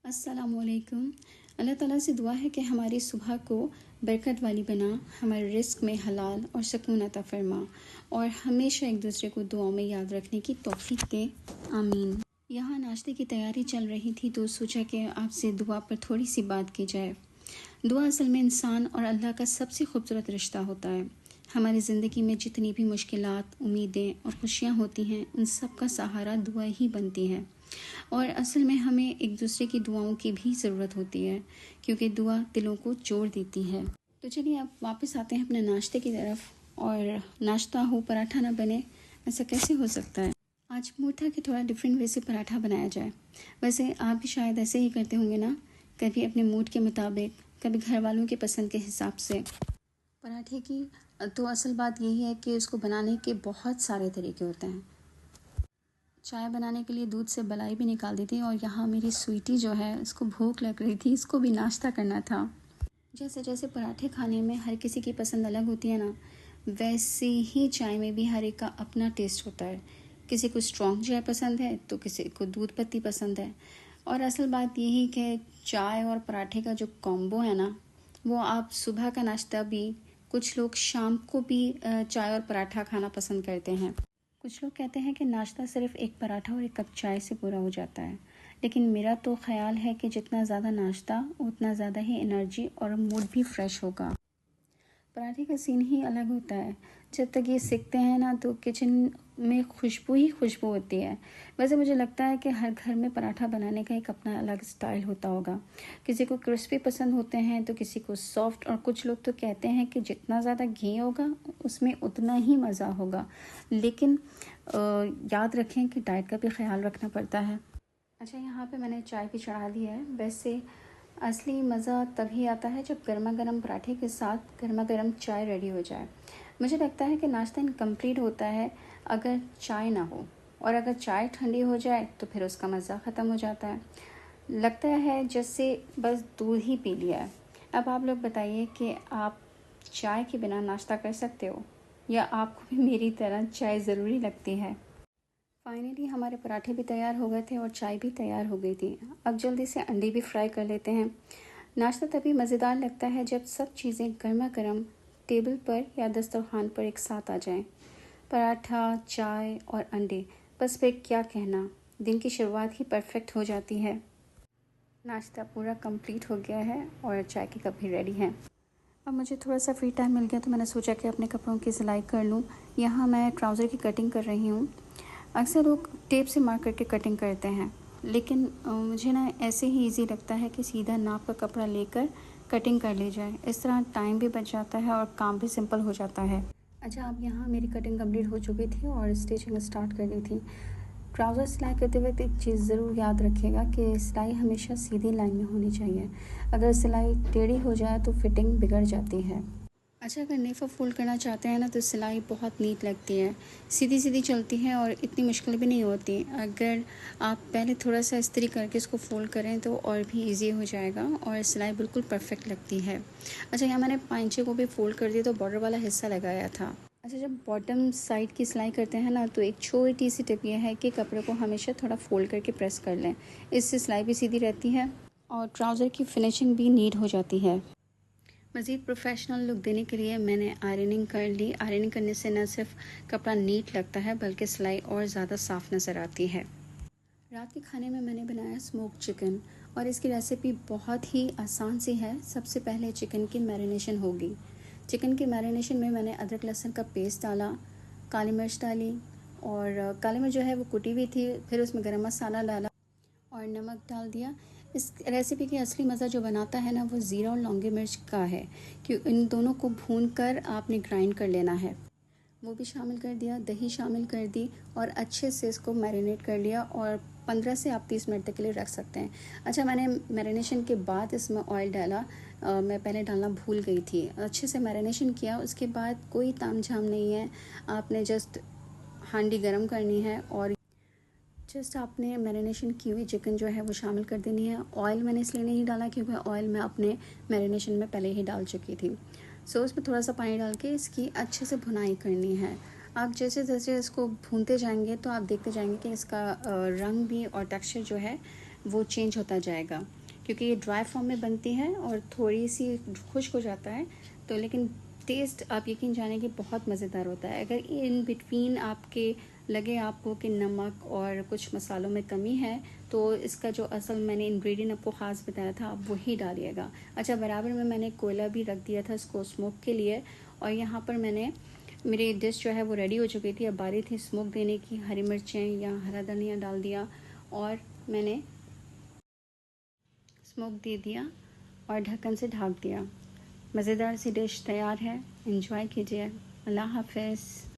अस्सलामुअलैकुम। अल्लाह ताला से दुआ है कि हमारी सुबह को बरकत वाली बना, हमारे रिस्क में हलाल और सुकून अता फरमा और हमेशा एक दूसरे को दुआओं में याद रखने की तौफीक दे, आमीन। यहाँ नाश्ते की तैयारी चल रही थी तो सोचा कि आपसे दुआ पर थोड़ी सी बात की जाए। दुआ असल में इंसान और अल्लाह का सबसे खूबसूरत रिश्ता होता है। हमारी ज़िंदगी में जितनी भी मुश्किलात, उम्मीदें और खुशियाँ होती हैं, उन सब का सहारा दुआ ही बनती है। और असल में हमें एक दूसरे की दुआओं की भी ज़रूरत होती है, क्योंकि दुआ दिलों को जोड़ देती है। तो चलिए अब वापस आते हैं अपने नाश्ते की तरफ। और नाश्ता हो, पराठा ना बने, ऐसा कैसे हो सकता है। आज मूड था कि थोड़ा डिफरेंट वे से पराठा बनाया जाए। वैसे आप भी शायद ऐसे ही करते होंगे ना, कभी अपने मूड के मुताबिक, कभी घर वालों के पसंद के हिसाब से। पराठे की तो असल बात यही है कि उसको बनाने के बहुत सारे तरीके होते हैं। चाय बनाने के लिए दूध से मलाई भी निकाल दी थी और यहाँ मेरी स्वीटी जो है, उसको भूख लग रही थी, इसको भी नाश्ता करना था। जैसे जैसे पराठे खाने में हर किसी की पसंद अलग होती है ना, वैसे ही चाय में भी हर एक का अपना टेस्ट होता है। किसी को स्ट्रॉन्ग चाय पसंद है तो किसी को दूध पत्ती पसंद है। और असल बात यही कि चाय और पराठे का जो कॉम्बो है ना, वो आप सुबह का नाश्ता भी, कुछ लोग शाम को भी चाय और पराठा खाना पसंद करते हैं। कुछ लोग कहते हैं कि नाश्ता सिर्फ एक पराठा और एक कप चाय से पूरा हो जाता है, लेकिन मेरा तो ख्याल है कि जितना ज़्यादा नाश्ता उतना ज़्यादा ही एनर्जी और मूड भी फ्रेश होगा। पराठे का सीन ही अलग होता है। जब तक ये सीखते हैं ना तो किचन में खुशबू ही खुशबू होती है। वैसे मुझे लगता है कि हर घर में पराठा बनाने का एक अपना अलग स्टाइल होता होगा। किसी को क्रिस्पी पसंद होते हैं तो किसी को सॉफ्ट, और कुछ लोग तो कहते हैं कि जितना ज़्यादा घी होगा उसमें उतना ही मज़ा होगा। लेकिन याद रखें कि डाइट का भी ख्याल रखना पड़ता है। अच्छा, यहाँ पे मैंने चाय भी चढ़ा दी है। वैसे असली मज़ा तभी आता है जब गर्मा गर्म पराठे के साथ गर्मा गर्म चाय रेडी हो जाए। मुझे लगता है कि नाश्ता इनकम्प्लीट होता है अगर चाय ना हो, और अगर चाय ठंडी हो जाए तो फिर उसका मज़ा ख़त्म हो जाता है। लगता है जैसे बस दूध ही पी लिया है। अब आप लोग बताइए कि आप चाय के बिना नाश्ता कर सकते हो, या आपको भी मेरी तरह चाय ज़रूरी लगती है। फाइनली हमारे पराठे भी तैयार हो गए थे और चाय भी तैयार हो गई थी। अब जल्दी से अंडे भी फ्राई कर लेते हैं। नाश्ता तभी मज़ेदार लगता है जब सब चीज़ें गर्मा गर्म टेबल पर या दस्तरखान पर एक साथ आ जाएं। पराठा, चाय और अंडे, बस फिर क्या कहना, दिन की शुरुआत ही परफेक्ट हो जाती है। नाश्ता पूरा कंप्लीट हो गया है और चाय के कप भी रेडी हैं। अब मुझे थोड़ा सा फ्री टाइम मिल गया तो मैंने सोचा कि अपने कपड़ों की सिलाई कर लूँ। यहाँ मैं ट्राउज़र की कटिंग कर रही हूँ। अक्सर लोग टेप से मार्क करके कटिंग करते हैं, लेकिन मुझे ना ऐसे ही इजी लगता है कि सीधा नाप का कपड़ा लेकर कटिंग कर ली जाए। इस तरह टाइम भी बच जाता है और काम भी सिंपल हो जाता है। अच्छा, अब यहाँ मेरी कटिंग कंप्लीट हो चुकी थी और स्टिचिंग स्टार्ट कर दी थी। ट्राउज़र सिलाई करते वक्त एक चीज़ ज़रूर याद रखिएगा कि सिलाई हमेशा सीधी लाइन में होनी चाहिए। अगर सिलाई टेढ़ी हो जाए तो फिटिंग बिगड़ जाती है। अच्छा, अगर नेफ़ा फ़ोल्ड करना चाहते हैं ना तो सिलाई बहुत नीट लगती है, सीधी सीधी चलती है और इतनी मुश्किल भी नहीं होती। अगर आप पहले थोड़ा सा इस्त्री करके इसको फ़ोल्ड करें तो और भी इजी हो जाएगा और सिलाई बिल्कुल परफेक्ट लगती है। अच्छा, यहाँ मैंने पाइंचे को भी फ़ोल्ड कर दिया तो बॉर्डर वाला हिस्सा लगाया था। अच्छा, जब बॉटम साइड की सिलाई करते हैं ना तो एक छोटी सी टिप यह है कि कपड़े को हमेशा थोड़ा फ़ोल्ड करके प्रेस कर लें। इससे सिलाई भी सीधी रहती है और ट्राउज़र की फिनिशिंग भी नीट हो जाती है। मज़ीद प्रोफेशनल लुक देने के लिए मैंने आयरनिंग कर ली। आयरनिंग करने से न सिर्फ कपड़ा नीट लगता है बल्कि सिलाई और ज़्यादा साफ़ नज़र आती है। रात के खाने में मैंने बनाया स्मोक चिकन और इसकी रेसिपी बहुत ही आसान सी है। सबसे पहले चिकन की मैरिनेशन होगी। चिकन की मैरिनेशन में मैंने अदरक लहसुन का पेस्ट डाला, काली मिर्च डाली, और काली मिर्च जो है वो कुटी हुई थी। फिर उसमें गरम मसाला डाला और नमक डाल दिया। इस रेसिपी की असली मज़ा जो बनाता है ना, वो ज़ीरा और लौंगी मिर्च का है कि इन दोनों को भून कर आपने ग्राइंड कर लेना है। वो भी शामिल कर दिया, दही शामिल कर दी और अच्छे से इसको मैरिनेट कर लिया और 15 से आप 30 मिनट तक के लिए रख सकते हैं। अच्छा, मैंने मैरिनेशन के बाद इसमें ऑयल डाला। मैं पहले डालना भूल गई थी। अच्छे से मैरिनेशन किया, उसके बाद कोई तामझाम नहीं है। आपने जस्ट हांडी गर्म करनी है और जस्ट आपने मैरिनेशन की हुई चिकन जो है वो शामिल कर देनी है। ऑयल मैंने इसलिए नहीं डाला क्योंकि ऑयल मैं अपने मैरिनेशन में पहले ही डाल चुकी थी। सो उसमें थोड़ा सा पानी डाल के इसकी अच्छे से भुनाई करनी है। आप जैसे जैसे इसको भूनते जाएंगे तो आप देखते जाएंगे कि इसका रंग भी और टेक्सचर जो है वो चेंज होता जाएगा। क्योंकि ये ड्राई फॉर्म में बनती है और थोड़ी सी खुश्क हो जाता है, तो लेकिन टेस्ट आप यकीन जाने कि बहुत मज़ेदार होता है। अगर इन बिटवीन आपके लगे आपको कि नमक और कुछ मसालों में कमी है, तो इसका जो असल मैंने इंग्रेडिएंट आपको ख़ास बताया था आप वही डालिएगा। अच्छा, बराबर में मैंने कोयला भी रख दिया था इसको स्मोक के लिए, और यहाँ पर मैंने मेरी डिश जो है वो रेडी हो चुकी थी। अब बारी थी स्मोक देने की। हरी मिर्चें या हरा धनिया डाल दिया और मैंने स्मोक दे दिया और ढक्कन से ढक दिया। मज़ेदार सी डिश तैयार है, एंजॉय कीजिए। अल्लाह हाफ़िज़।